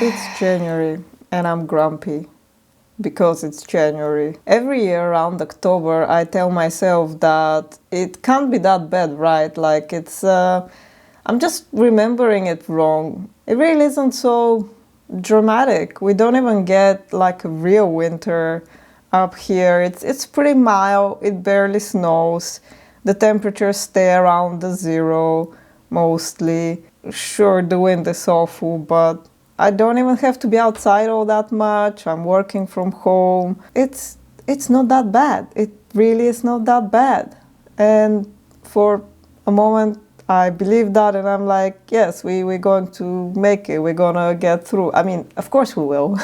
It's January and I'm grumpy because it's January. Every year around October, I tell myself that it can't be that bad, right? Like I'm just remembering it wrong. It really isn't so dramatic. We don't even get like a real winter up here. It's pretty mild. It barely snows. The temperatures stay around the zero mostly. Sure, the wind is awful, but I don't even have to be outside all that much. I'm working from home. It's not that bad. It really is not that bad. And for a moment I believe that and I'm like, yes, we're going to make it. We're gonna get through. I mean, of course we will.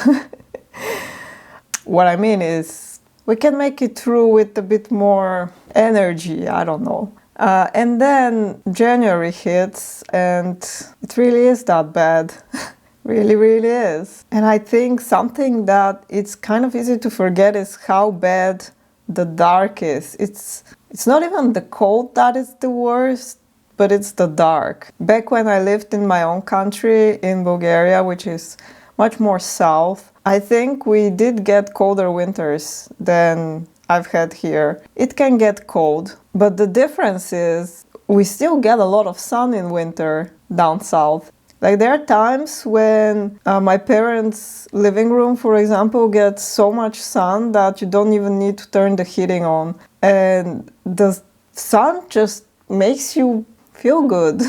What I mean is we can make it through with a bit more energy. I don't know. And then January hits and it really is that bad. Really, really is. And I think something that it's kind of easy to forget is how bad the dark is. It's not even the cold that is the worst, but it's the dark. Back when I lived in my own country, in Bulgaria, which is much more south, I think we did get colder winters than I've had here. It can get cold, but the difference is we still get a lot of sun in winter down south. Like there are times when my parents' living room, for example, gets so much sun that you don't even need to turn the heating on. And the sun just makes you feel good.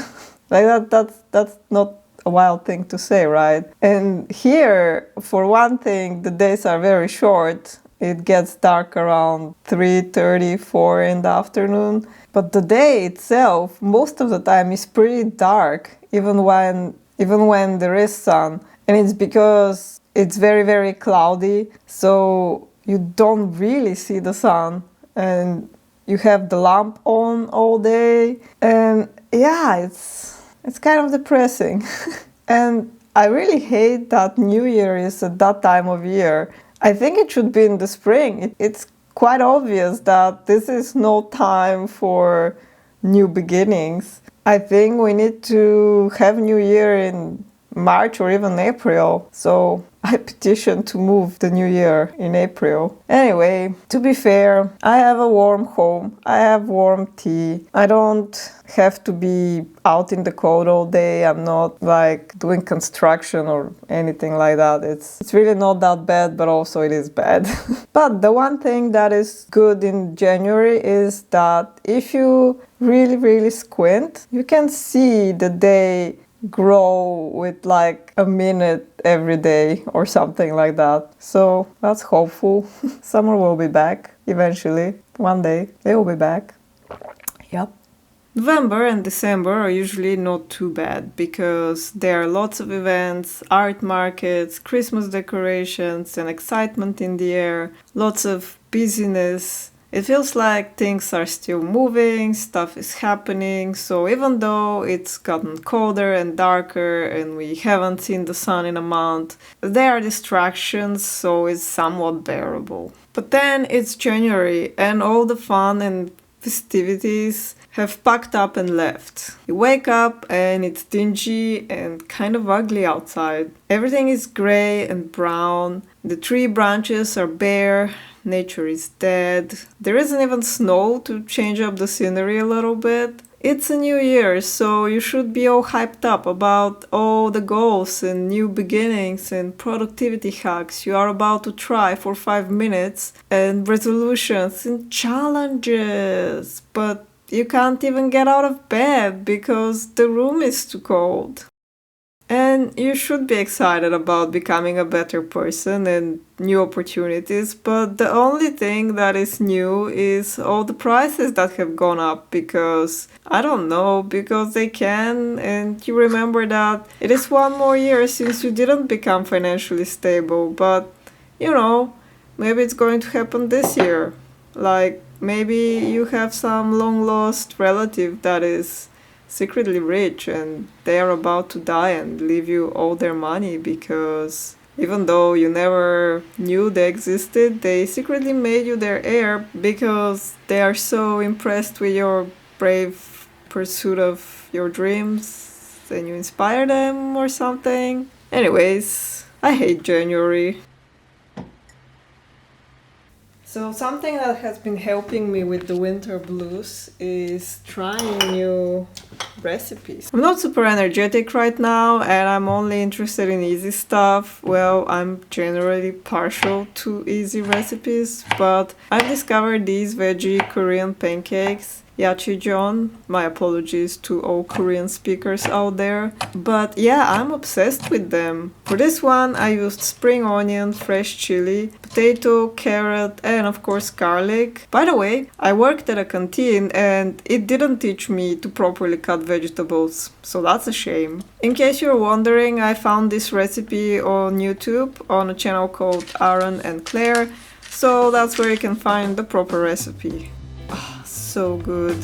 Like that's not a wild thing to say, right? And here, for one thing, the days are very short. It gets dark around 3:30, 4 in the afternoon. But the day itself, most of the time, is pretty dark, even when there is sun. And it's because it's very, very cloudy, so you don't really see the sun. And you have the lamp on all day. And yeah, it's kind of depressing. And I really hate that New Year is at that time of year. I think it should be in the spring. It's quite obvious that this is no time for new beginnings. I think we need to have New Year in March or even April. So I petition to move the New Year in April. Anyway, to be fair, I have a warm home. I have warm tea. I don't have to be out in the cold all day. I'm not like doing construction or anything like that. It's really not that bad, but also it is bad. But the one thing that is good in January is that if you really, really squint, you can see the day grow with like a minute every day or something like that. So that's hopeful. Summer will be back eventually. One day they will be back. Yep. November and December are usually not too bad because there are lots of events, art markets, Christmas decorations, and excitement in the air, lots of busyness. It feels like things are still moving, stuff is happening, so even though it's gotten colder and darker and we haven't seen the sun in a month, there are distractions, so it's somewhat bearable. But then it's January and all the fun and festivities have packed up and left. You wake up and it's dingy and kind of ugly outside. Everything is gray and brown, the tree branches are bare, nature is dead. There isn't even snow to change up the scenery a little bit. It's a new year, so you should be all hyped up about all the goals and new beginnings and productivity hacks you are about to try for 5 minutes and resolutions and challenges. But you can't even get out of bed because the room is too cold. And you should be excited about becoming a better person and new opportunities, but the only thing that is new is all the prices that have gone up because, I don't know, because they can, and you remember that it is one more year since you didn't become financially stable, but, you know, maybe it's going to happen this year. Like, maybe you have some long-lost relative that is secretly rich and they are about to die and leave you all their money because even though you never knew they existed, they secretly made you their heir because they are so impressed with your brave pursuit of your dreams and you inspire them or something. Anyways, I hate January. So something that has been helping me with the winter blues is trying new recipes. I'm not super energetic right now and I'm only interested in easy stuff. Well, I'm generally partial to easy recipes, but I've discovered these veggie Korean pancakes. Yachijeon. My apologies to all Korean speakers out there. But yeah, I'm obsessed with them. For this one, I used spring onion, fresh chili, potato, carrot, and of course garlic. By the way, I worked at a canteen and it didn't teach me to properly cut vegetables, so that's a shame. In case you're wondering, I found this recipe on YouTube on a channel called Aaron and Claire, so that's where you can find the proper recipe. So good.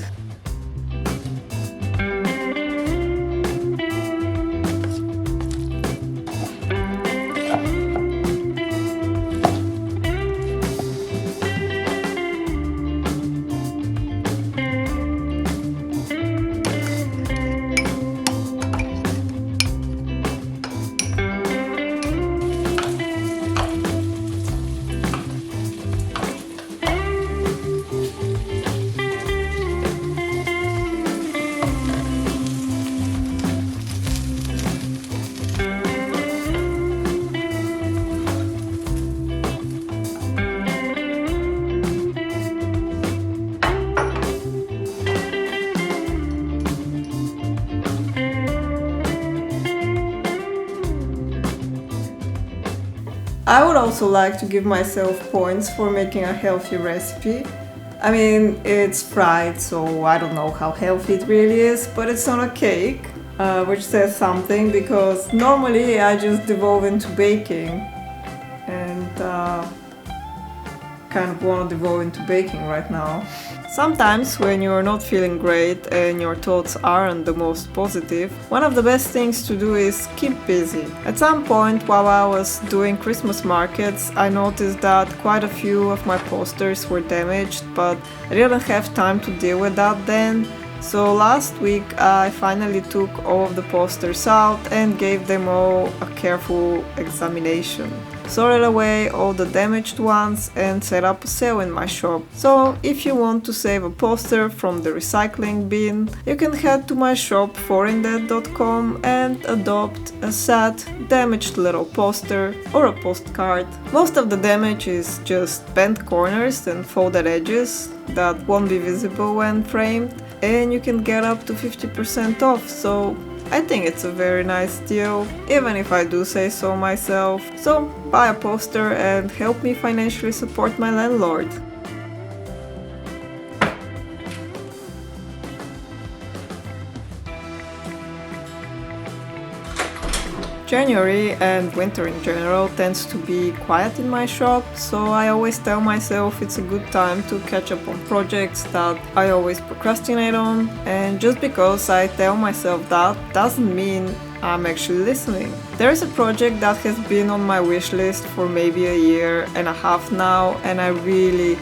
I would also like to give myself points for making a healthy recipe. I mean, it's fried, so I don't know how healthy it really is, but it's not a cake, which says something because normally I just devolve into baking and kind of want to devolve into baking right now. Sometimes when you're not feeling great and your thoughts aren't the most positive, one of the best things to do is keep busy. At some point while I was doing Christmas markets, I noticed that quite a few of my posters were damaged, but I didn't have time to deal with that then. So last week I finally took all of the posters out and gave them all a careful examination. Sorted away all the damaged ones and set up a sale in my shop. So if you want to save a poster from the recycling bin, you can head to my shop forindet.com and adopt a sad, damaged little poster or a postcard. Most of the damage is just bent corners and folded edges that won't be visible when framed, and you can get up to 50% off, so I think it's a very nice deal, even if I do say so myself. So buy a poster and help me financially support my landlord. January and winter in general tends to be quiet in my shop, so I always tell myself it's a good time to catch up on projects that I always procrastinate on, and just because I tell myself that doesn't mean I'm actually listening. There is a project that has been on my wish list for maybe a year and a half now, and I really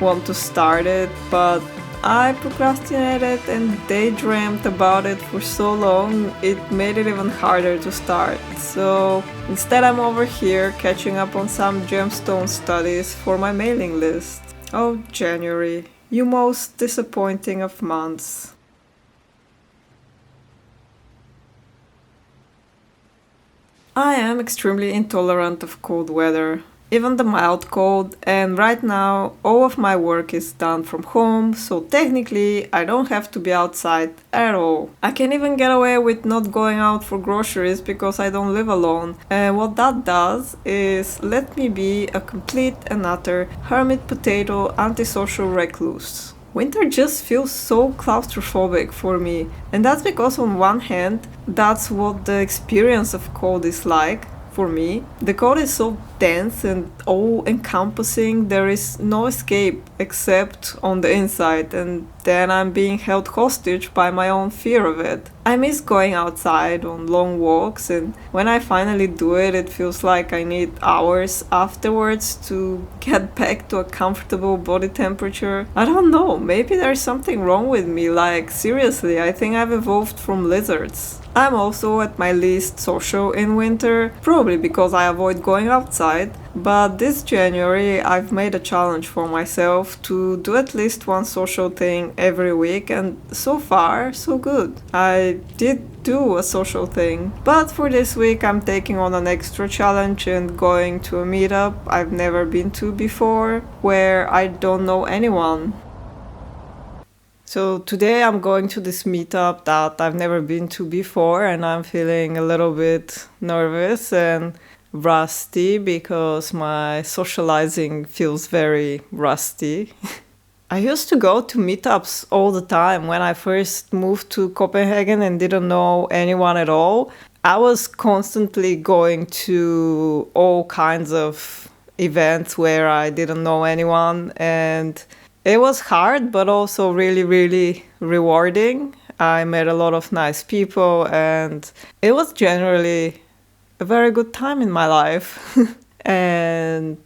want to start it, but I procrastinated and daydreamed about it for so long, it made it even harder to start. So instead I'm over here catching up on some gemstone studies for my mailing list. Oh, January, you most disappointing of months. I am extremely intolerant of cold weather. Even the mild cold, and right now all of my work is done from home, so technically I don't have to be outside at all. I can even get away with not going out for groceries because I don't live alone, and what that does is let me be a complete and utter hermit potato antisocial recluse. Winter just feels so claustrophobic for me, and that's because on one hand, that's what the experience of cold is like. For me, the cold is so dense and all-encompassing, there is no escape, except on the inside, and then I'm being held hostage by my own fear of it. I miss going outside on long walks, and when I finally do it, it feels like I need hours afterwards to get back to a comfortable body temperature. I don't know, maybe there's something wrong with me, like seriously, I think I've evolved from lizards. I'm also at my least social in winter, probably because I avoid going outside, but this January I've made a challenge for myself to do at least one social thing every week, and so far, so good. I did do a social thing, but for this week I'm taking on an extra challenge and going to a meetup I've never been to before, where I don't know anyone. So today I'm going to this meetup that I've never been to before, and I'm feeling a little bit nervous and rusty because my socializing feels very rusty. I used to go to meetups all the time when I first moved to Copenhagen and didn't know anyone at all. I was constantly going to all kinds of events where I didn't know anyone, and it was hard, but also really, really rewarding. I met a lot of nice people, and it was generally a very good time in my life. And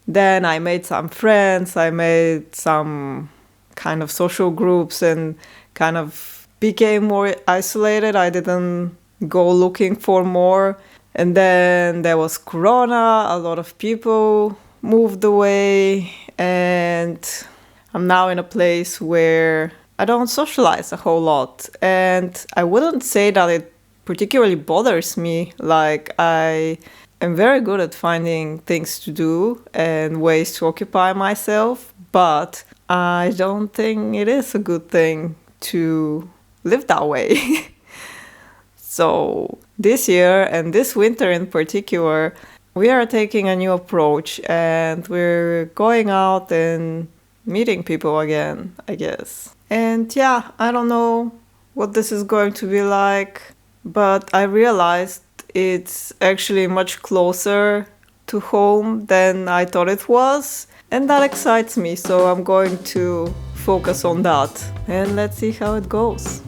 then I made some friends, I made some kind of social groups and kind of became more isolated. I didn't go looking for more. And then there was Corona, a lot of people moved away, and I'm now in a place where I don't socialize a whole lot. And I wouldn't say that it particularly bothers me. Like, I am very good at finding things to do and ways to occupy myself, but I don't think it is a good thing to live that way. So this year and this winter in particular, we are taking a new approach and we're going out and meeting people again, I guess. And yeah, I don't know what this is going to be like, but I realized it's actually much closer to home than I thought it was, and that excites me, so I'm going to focus on that, and let's see how it goes.